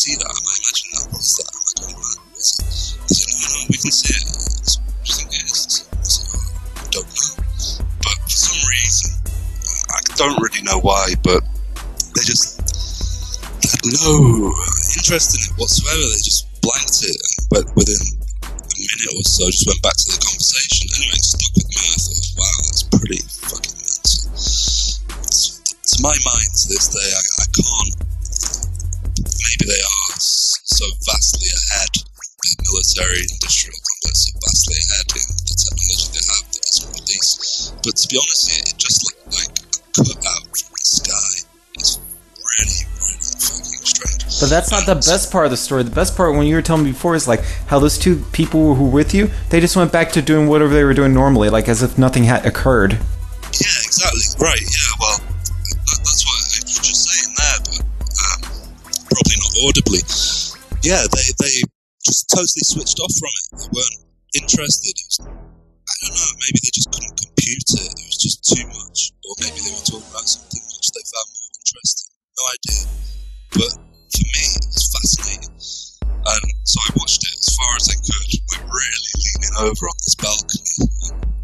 see that? Am I imagining that? What is that? Am I going mad? Is it, no, we can see it. What do you think it is? I don't know. But for some reason, I don't really know why, but they just had no interest in it whatsoever. They just blanked it, but within a minute or so just went back to the conversation. Anyway, it stuck with me. I thought, wow, that's pretty fucking mental. To my mind, to this day, I can't. Maybe they are so vastly ahead, the military industrial complex, so vastly ahead in the technology they have that isn't released. But to be honest, it just looked like a cutout from the sky. It's really, really fucking strange. But that's not the best part of the story. The best part, when you were telling me before, is like how those two people who were with you, they just went back to doing whatever they were doing normally, like as if nothing had occurred. Yeah, exactly. Right, yeah, well, that's what I was just saying there, but probably not audibly. Yeah, they just totally switched off from it. They weren't interested. It was, I don't know, maybe they just couldn't compute it. It was just too much. Or maybe they were talking about something which they found more interesting. No idea. But for me, it was fascinating. And so I watched it as far as I could, like really leaning over on this balcony.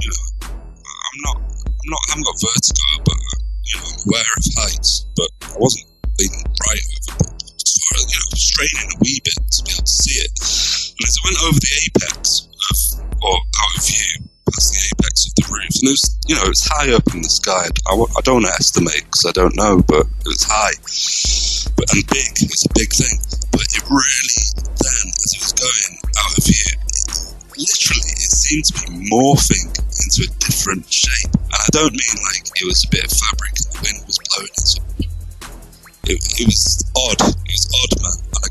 You know, I haven't got vertigo, but you know, I'm aware of heights. But I wasn't leaning right over, but as far as, you know, straining a wee bit to be able to see it. And as I went over the apex or out of view, past the apex of the roof, and it was, you know, it's high up in the sky. I don't want to estimate because I don't know, but it was high. And big, it's a big thing. But it really, then, as it was going out of view, literally, it seemed to be morphing into a different shape. And I don't mean like it was a bit of fabric and the wind was blowing it. It was odd. It was odd, man. And I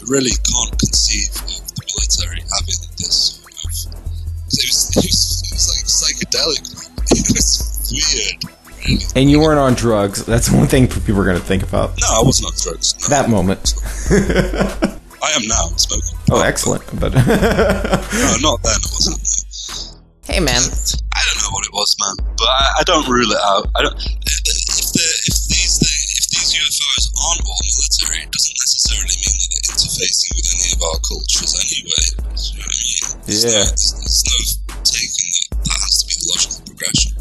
really can't conceive of the military having this sort of. It was like psychedelic. It was weird. Really. And you weren't on drugs. That's one thing people are going to think about. No, I wasn't on drugs. No. That moment. I am now. I'm smoking. Oh, excellent. But no, not then. I wasn't. Hey, man. I don't know what it was, man. But I don't rule it out. I don't. If these UFOs aren't all military, it doesn't necessarily mean that they're interfacing with any of our cultures anyway. You know what I mean? Yeah. There's no taking that has to be the logical progression.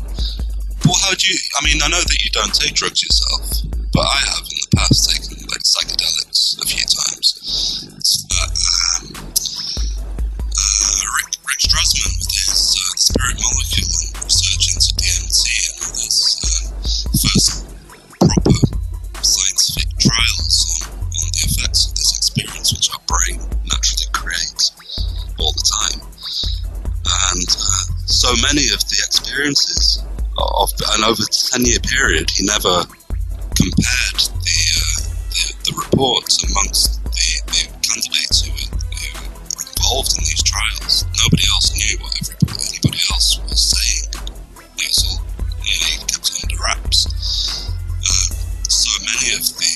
Well, how do you? I mean, I know that you don't take drugs yourself, but I have in the past taken like psychedelics a few times. Rick Strassman with his the spirit molecule and research into DMT and all this first proper scientific trials on the effects of this experience, which our brain naturally creates all the time, and so many of the experiences. And over a 10-year period, he never compared the reports amongst the candidates who were involved in these trials. Nobody else knew what anybody else was saying. It was all, you know, he kept it under wraps. So many of the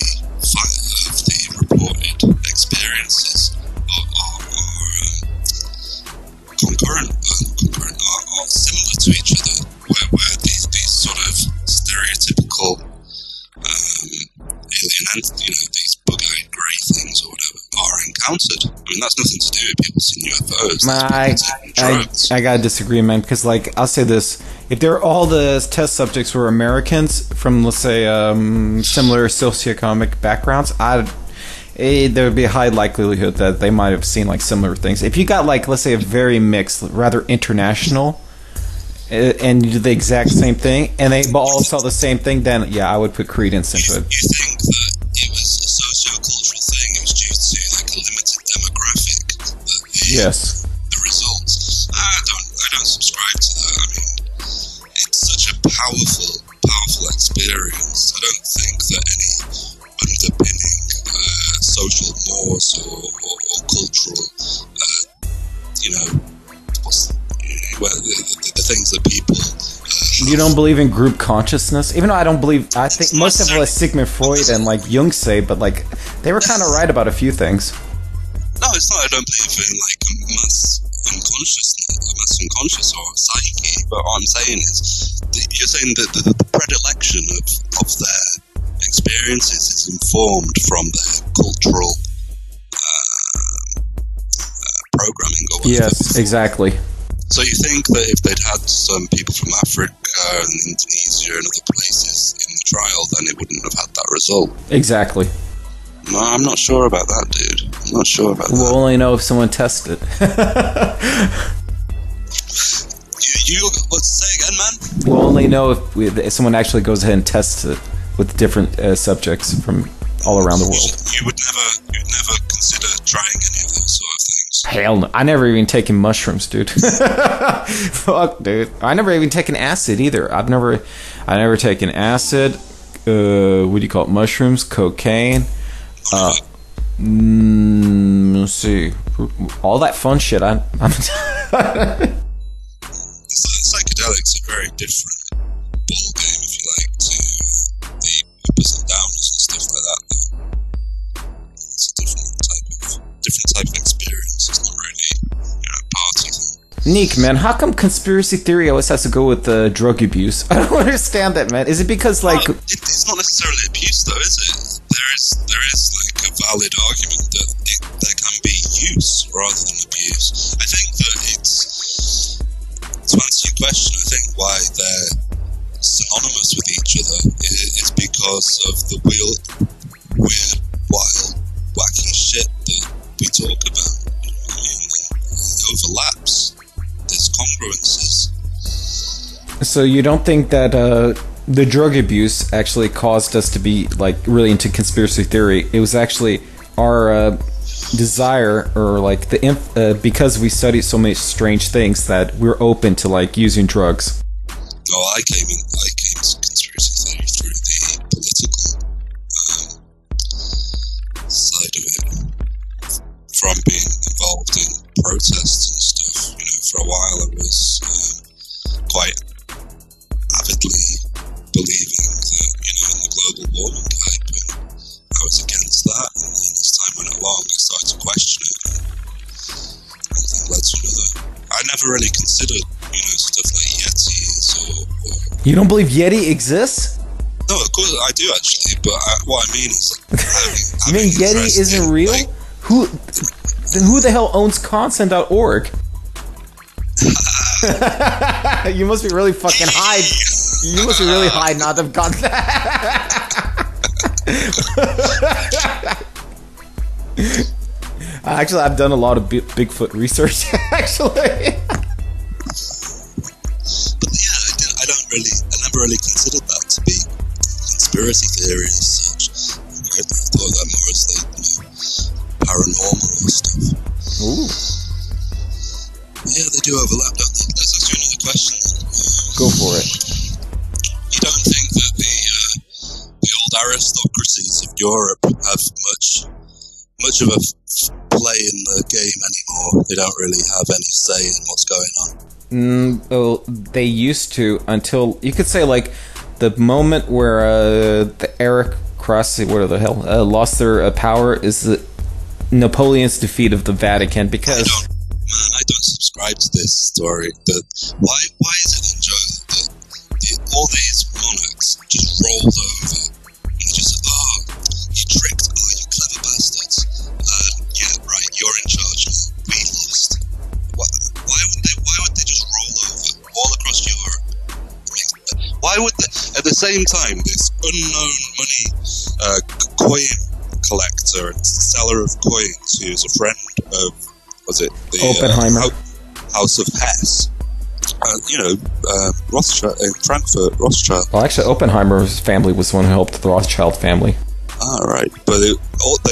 reported experiences are concurrent, are similar to each other. Where these sort of stereotypical alien entities, you know, these bug-eyed grey things or whatever, are encountered. I mean, that's nothing to do with people seeing UFOs. I gotta disagree, man, because, like, I'll say this. If all the test subjects were Americans from, let's say, similar socioeconomic backgrounds, there would be a high likelihood that they might have seen, like, similar things. If you got, like, let's say, a very mixed, rather international... and you did the exact same thing, and they all saw the same thing, then, yeah, I would put credence into it. You think that it was a socio-cultural thing, it was due to, like, a limited demographic, yes. The results? I don't subscribe to that. I mean, it's such a powerful experience. I don't think that any underpinning social norms or cultural, you know, the things that people... you don't believe in group consciousness? Even though I think most of what Sigmund Freud and, like, Jung say, but, like, they were kind of right about a few things. No, it's not. I don't believe in, like, a mass unconscious or psyche, but what I'm saying is, you're saying that the predilection of their experiences is informed from their cultural Yes, exactly. So you think that if they'd had some people from Africa and Indonesia and other places in the trial, then it wouldn't have had that result? Exactly. No, I'm not sure about that, dude. I'm not sure about that. We'll only know if someone tests it. Let's say again, man? We'll only know if someone actually goes ahead and tests it with different subjects from all around the world. You'd never consider trying any of those sort of things. Hell no. I never even taken mushrooms, dude. Fuck, dude. I never even taken acid either. I never taken acid. What do you call it? Mushrooms, cocaine. Let's see. All that fun shit. Psychedelics are very different ball game, if you like, to the uppers and downers and stuff like that. It's a different type of experience. It's not really, party thing. Nick, man, how come conspiracy theory always has to go with drug abuse? I don't understand that, man. Is it because, like... Well, it's not necessarily abuse, though, is it? There is like, a valid argument that there can be use rather than abuse. I think that to answer your question, I think why they're synonymous with each other is because of the weird, wild, wacky shit that we talk about. It overlaps. There's congruences. So you don't think that the drug abuse actually caused us to be like really into conspiracy theory? It was actually our desire, or like because we studied so many strange things that we're open to like using drugs. No, I came to conspiracy theory through the political side of it, from being involved in protests and stuff. For a while I was quite avidly believing that, in the global warming hype, and I was against that, and then as time went along I started to question it, and one thing led to another. I never really considered, stuff like Yetis or... You don't believe Yeti exists? No, of course I do actually, but what I mean is... You mean Yeti isn't real? Like, who the hell owns ConCen.org? You must be really fucking high. You must be really high not to have gotten that. Actually, I've done a lot of Bigfoot research, actually. But yeah, I never really considered that to be conspiracy theory as such. I thought that more as like, paranormal or stuff. Ooh. Yeah, they do overlap, don't they? Let's ask you another question then. Go for it. You don't think that the old aristocracies of Europe have much of a play in the game anymore? They don't really have any say in what's going on. Well, they used to, until you could say like the moment where the aristocracy, what the hell, lost their power is the Napoleon's defeat of the Vatican. Because I don't subscribe to this story. Why is it then, Joe, that all these monarchs just rolled over and just said, you tricked, you clever bastards. Yeah, right, you're in charge now. We lost. Why would they just roll over all across Europe? Why would they, at the same time, this unknown money coin collector and seller of coins, who's a friend of, was it the Oppenheimer, House of Hesse? Rothschild in Frankfurt, Rothschild. Well, actually, Oppenheimer's family was the one who helped the Rothschild family. Right, but they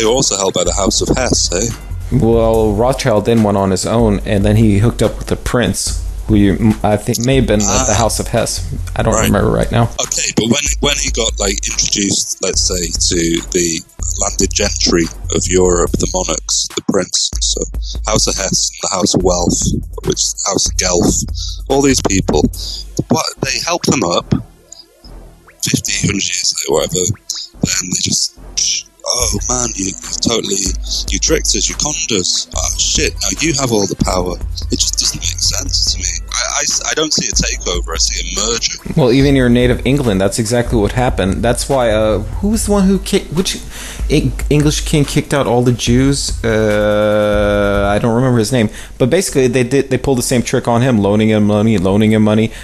were also held by the House of Hesse, eh? Well, Rothschild then went on his own, and then he hooked up with the prince, who I think may have been the House of Hesse. I don't remember right now. Okay, but when he got introduced, let's say, to the landed gentry of Europe, the monarchs, the prince, so House of Hesse, the House of Wealth, which House of Guelph, all these people, they helped them up 50, 100 years later, whatever. Then they just oh man, you tricked us, you conned us. Oh shit, now you have all the power. It just doesn't make sense to me. I don't see a takeover, I see a merger. Well, even your native England, that's exactly what happened. That's why, who was the one who which English king kicked out all the Jews? I don't remember his name. But basically, they pulled the same trick on him, loaning him money,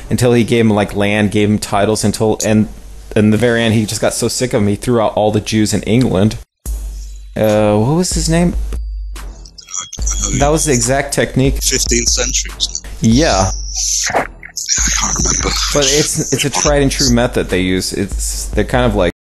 until he gave him, like, land, gave him titles, and in the very end, he just got so sick of him, he threw out all the Jews in England. What was his name? That was the exact technique. 15th century. Yeah. I can't remember. But it's a tried and true method they use. They're kind of like